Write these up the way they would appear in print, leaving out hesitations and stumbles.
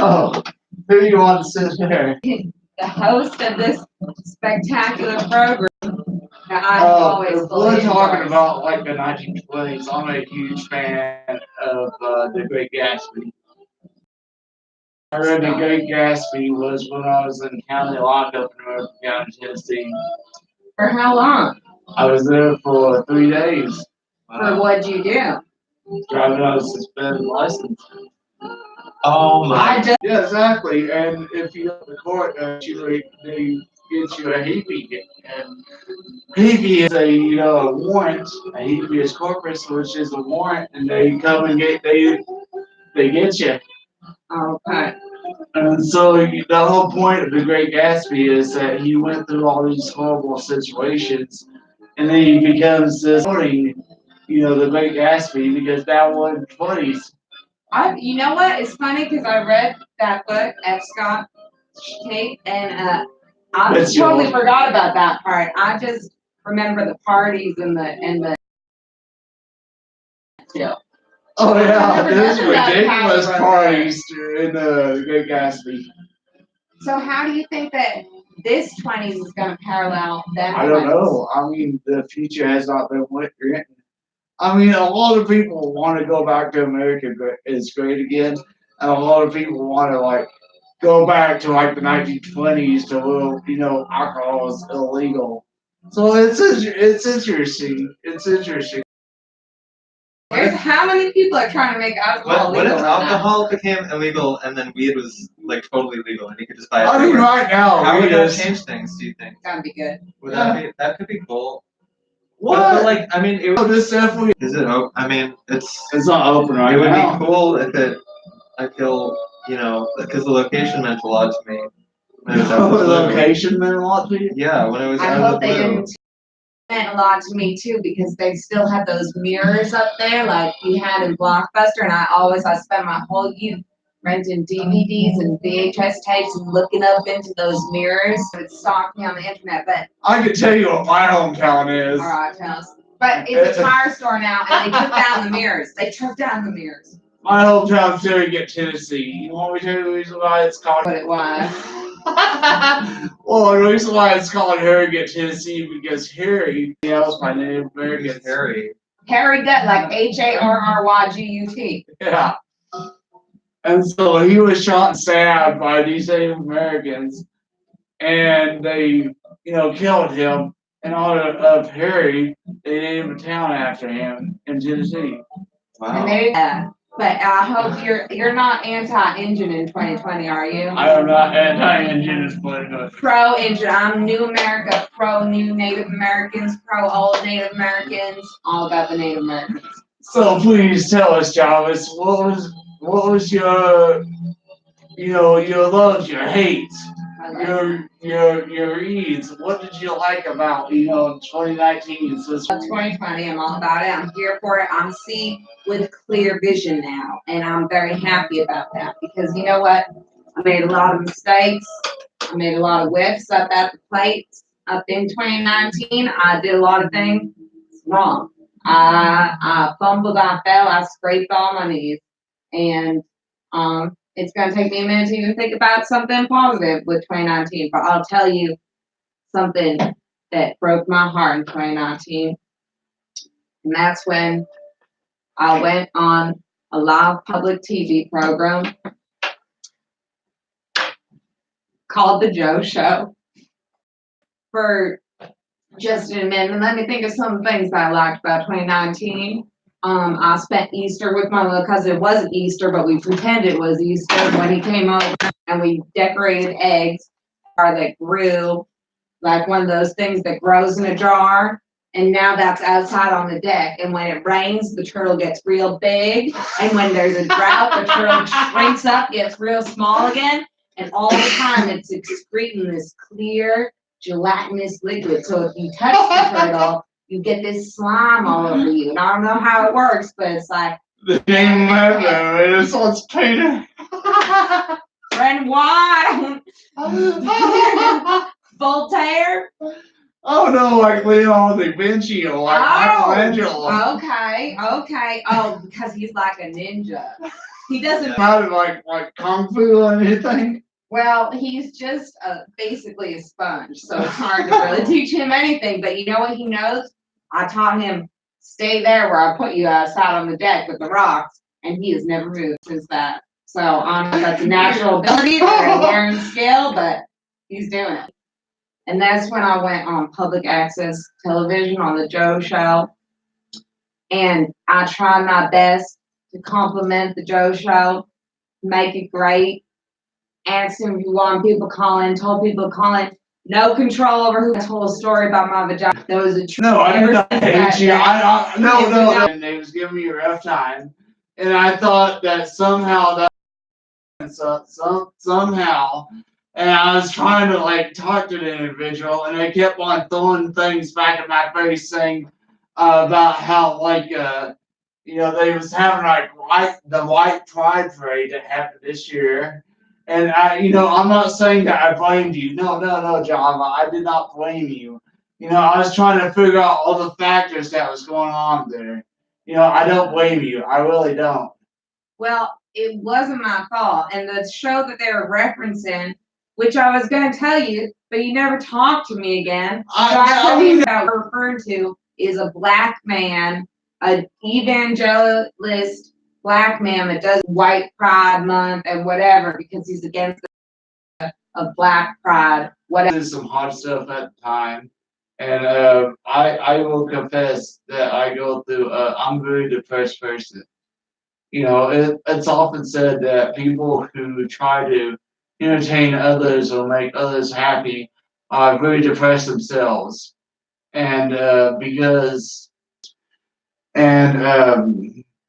Oh, who do you want to sit there? The host of this spectacular program that I've always if we're talking enjoyed. about like the 1920s, I'm a huge fan of The Great Gatsby. I read The Great Gatsby was when I was in county lockup in American County, Tennessee. For how long? I was there for 3 days. For what'd you do? Driving on a suspended license. Oh my! Yeah, exactly. And if you go to court, they get you a habeas, and habeas is a warrant. A habeas corpus, which is a warrant, and they come and they get you. Okay. And so the whole point of The Great Gatsby is that he went through all these horrible situations, and then he becomes this The Great Gatsby, because that was 20s. You know what? It's funny because I read that book, F. Scott Tate, and I totally forgot about that part. I just remember the parties and the. Yeah. Oh yeah, there's ridiculous parties in The Great Gatsby. So how do you think that this 20s is going to parallel them? I don't know. I mean, the future has not been written. I mean, a lot of people want to go back to America is great again, and a lot of people want to go back to the 1920s to where alcohol is illegal. So it's interesting. It's interesting. How many people are trying to make alcohol What legal? if alcohol became illegal and then weed was totally legal and you could just buy it? I mean, right now, how would that change things? Do you think? That'd be good. Would that could be cool. What? But I mean, this definitely is it open? I mean, it's not open right now. It would be cool if it. I feel because the location meant a lot to me. When it was out of the blue. Location meant a lot to you. Yeah, when it was I out hope of the they blue. didn't. Meant a lot to me too because they still have those mirrors up there like we had in Blockbuster, and I spent my whole youth renting DVDs and VHS tapes and looking up into those mirrors. It stalked me on the internet, but I can tell you what my hometown is. All right, tell us. But it's a tire store now, and they took down the mirrors. They took down the mirrors. My hometown's Harrogate, Tennessee. You want me to tell you the reason why it's called? But it was. Well, the reason why it's called Harrogate, Tennessee, because Harry, that was my Native American. Harry. Harry Gut, like HARRYGUT. Yeah. And so he was shot and stabbed by these Native Americans, and they, killed him. And out of Harry, they named a town after him in Tennessee. Wow. And but I hope you're not anti-engine in 2020, are you? I am not anti-engine in 2020. Pro-engine. I'm New America, pro-new Native Americans, pro-old Native Americans, all about the Native Americans. So please tell us, Jarvis, what was your loves, your hates, your reads? What did you like about 2019? 2020, I'm all about it. I'm here for it. I'm seeing with clear vision now, and I'm very happy about that because you know what? I made a lot of mistakes. I made a lot of whiffs up at the plate. Up in 2019, I did a lot of things wrong. I fumbled, I fell, I scraped all my knees, and it's going to take me a minute to even think about something positive with 2019. But I'll tell you something that broke my heart in 2019, and that's when I went on a live public TV program called The Joe Show for just a minute. And let me think of some things that I liked about 2019. I spent Easter with my little cousin. It wasn't Easter, but we pretended it was Easter when he came over, and we decorated eggs that grew like one of those things that grows in a jar. And now that's outside on the deck. And when it rains, the turtle gets real big. And when there's a drought, the turtle shrinks up, gets real small again. And all the time, it's excreting this clear, gelatinous liquid. So if you touch the turtle, you get this slime all over you. And I don't know how it works, but it's like. The name of it is what's Peter. Renoir. Voltaire. Oh no, like Leonardo da Vinci or like Michelangelo. Okay. Oh, because he's like a ninja. He doesn't. How to like kung fu or anything? Well, he's just basically a sponge, so it's hard to really teach him anything. But you know what he knows? I taught him stay there where I put you outside on the deck with the rocks, and he has never moved since that. So I don't know if that's a natural ability or a learned skill, but he's doing it. And that's when I went on public access television on the Joe Show, and I tried my best to compliment the Joe Show, make it great. Asked him if you want people calling, told people to call in. No control over who told a story about my vagina. There was a No, I did not hate you. No. That- And they was giving me a rough time, and I thought that somehow somehow, and I was trying to like talk to the individual, and they kept on throwing things back in my face, saying about how like they was having like the white pride parade that happened this year. And I'm not saying that I blamed you. No, John. I did not blame you. I was trying to figure out all the factors that was going on there. I don't blame you. I really don't. Well, it wasn't my fault. And the show that they were referencing, which I was going to tell you, but you never talked to me again. So I couldn't even know what referred to is a black man, an evangelist black man that does White Pride Month and whatever because he's against of black pride, whatever. I did some hard stuff at the time, and I will confess that I go through. I'm a very depressed person. It's often said that people who try to entertain others or make others happy are very depressed themselves, and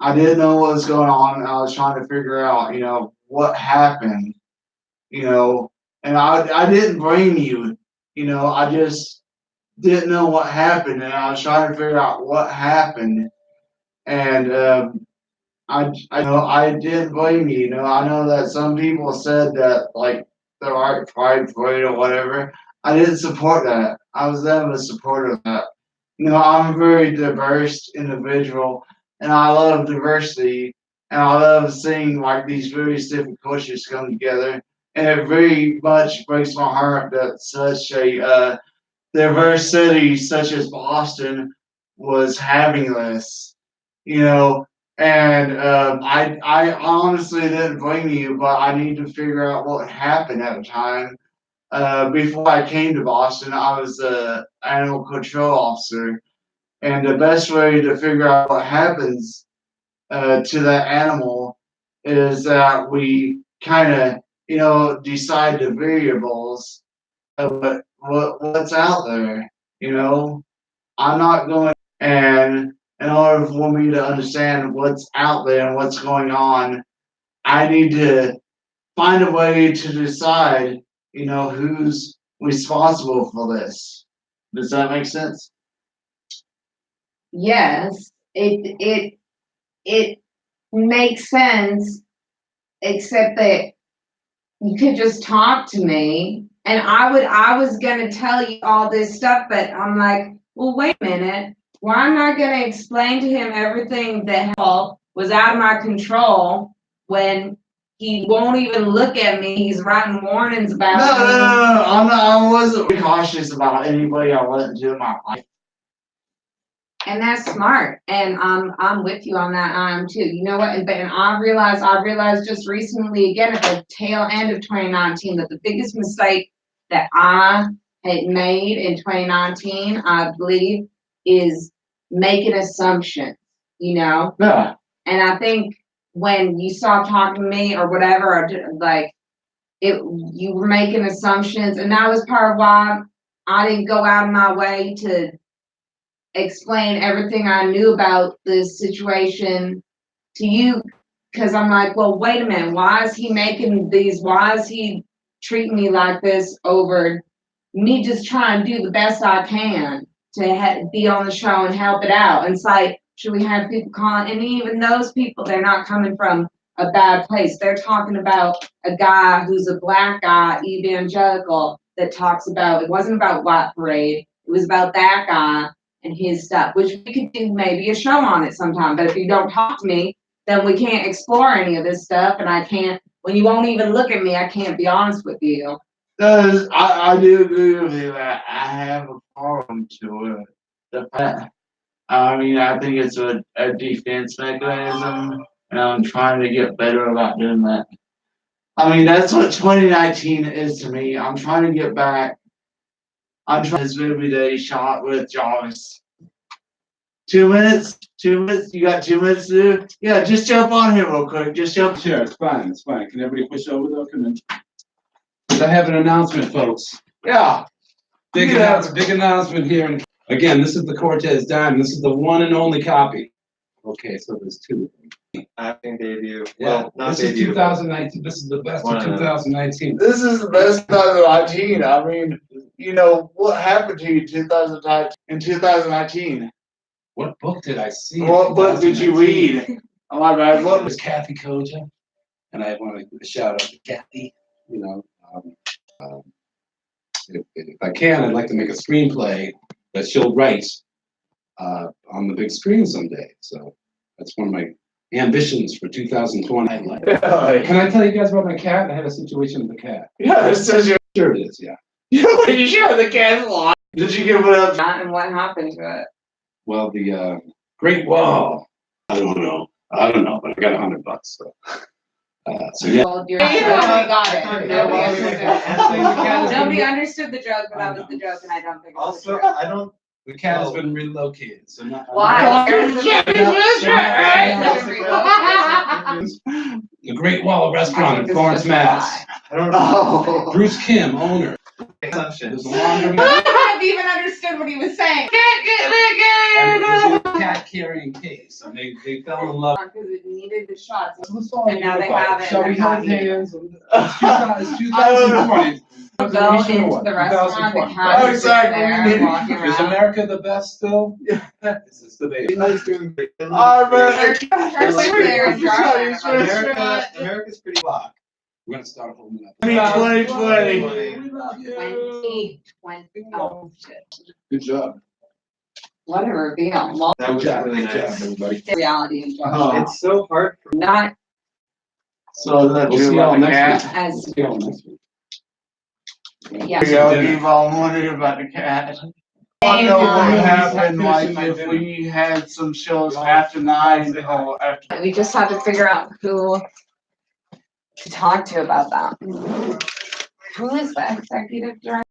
I didn't know what was going on. I was trying to figure out, what happened, and I didn't blame you, I just didn't know what happened, and I was trying to figure out what happened, and I know I didn't blame you. I know that some people said that like the art pride parade or whatever. I didn't support that. I was never a supporter of that. I'm a very diverse individual, and I love diversity, and I love seeing like these various different cultures come together. And it very much breaks my heart that such a diverse city such as Boston was having this. You know, and I honestly didn't blame you, but I need to figure out what happened at the time. Before I came to Boston, I was an animal control officer, and the best way to figure out what happens to that animal is that we kind of, decide the variables of what's out there. I'm not going, and in order for me to understand what's out there and what's going on, I need to find a way to decide, who's responsible for this. Does that make sense? Yes, it makes sense, except that you could just talk to me and I was gonna tell you all this stuff, but I'm like, well, wait a minute. Why am I gonna explain to him everything that was out of my control when he won't even look at me? He's writing warnings about me. No. I wasn't cautious about anybody I wasn't doing my life. And that's smart. And I'm with you on that. I am too. You know what? And I realized just recently again at the tail end of 2019 that the biggest mistake that I had made in 2019, I believe, is making assumptions, Yeah. And I think when you stop talking to me or whatever, or like you were making assumptions, and that was part of why I didn't go out of my way to explain everything I knew about this situation to you, because I'm like, well, wait a minute, why is he treating me like this over me just trying to do the best I can to be on the show and help it out? And it's like, should we have people calling? And even those people, they're not coming from a bad place. They're talking about a guy who's a black guy, evangelical, that talks about, it wasn't about White Parade, it was about that guy and his stuff, which we could do maybe a show on it sometime. But if you don't talk to me, then we can't explore any of this stuff, and I can't, when you won't even look at me, I can't be honest with you. I do agree with you that I have a problem to it. I mean, I think it's a defense mechanism, and I'm trying to get better about doing that. I mean, that's what 2019 is to me. I'm trying to get back. I'm trying this movie that he shot with JOES. 2 minutes? 2 minutes? You got 2 minutes to do? Yeah, just jump on here real quick. Just jump. Sure, it's fine, it's fine. Can everybody push over though? Come in. I have an announcement, folks. Yeah. Big Yeah. announcement here. And again, this is the Cortez Diamond. This is the one and only copy. Okay, so there's two. Acting debut. Yeah, Well, not this is debut. 2019. This is the best One of of them. 2019. This is the best 2019. I mean, you know, what happened to you in 2019? What book did I see? in What book did you 2019? read? Oh my bad. It What was Kathy Koja, and I want to give a shout out to Kathy. You know, if I can, I'd like to make a screenplay that she'll write on the big screen someday. So that's one of my ambitions for 2020. Can I tell you guys about my cat? I had a situation with the cat. Yeah, it says you're Sure it is, yeah. you sure the cat's alive. Did you give it up? And what happened to it? Well, the Great Wall. I don't know, but I got $100. So yeah. Well, you're nobody got it. Nobody understood. Yeah. Nobody understood the joke, but that was the joke, and I don't think it was Also, true. I don't. The cat has been relocated, so not. Why? The Great Wall Restaurant in Florence, Mass. I don't know. Oh. Bruce Kim, owner. Assumptions. There's a laundromat. I even understood what he was saying. And there's a cat carrying case, and they fell in love. Because it needed the shots. And now they have it, Shall we and they're hold not here. hands? It's 2020. Go into the restaurant, the cat Oh, is just exactly. there walking Is around. America the best still? This is the baby. America's pretty locked. We're gonna start holding up. 2020. We love you. 2020. Oh, shit. Good job. What a reveal. Well, That was really Good job, nice. everybody. reality and joke. Oh. It's so hard for Not So that We'll you see y'all about the next cat? as, See y'all next week. yeah. You've all wondered about the cat. I know what would happen like if we had some shows after 9 or after. We just had to figure out who to talk to about that. Who is the executive director?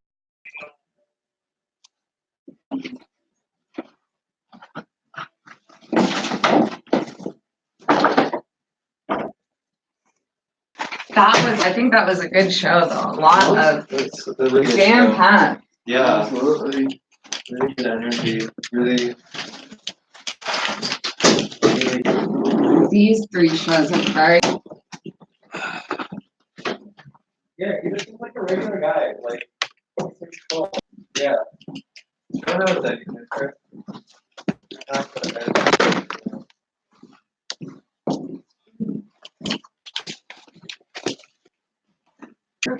I think that was a good show though. A lot of it's a really good jam show. packed. Yeah, Absolutely. really good energy. Really. These three shows are very. Yeah, he just seems like a regular guy. Like, yeah. I don't know what that is.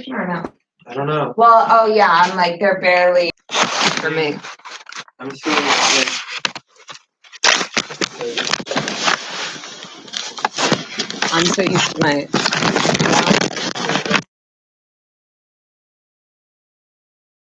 Sure, no. I don't know. Well, oh yeah, I'm like they're barely for me. I'm still like. I'm so used to my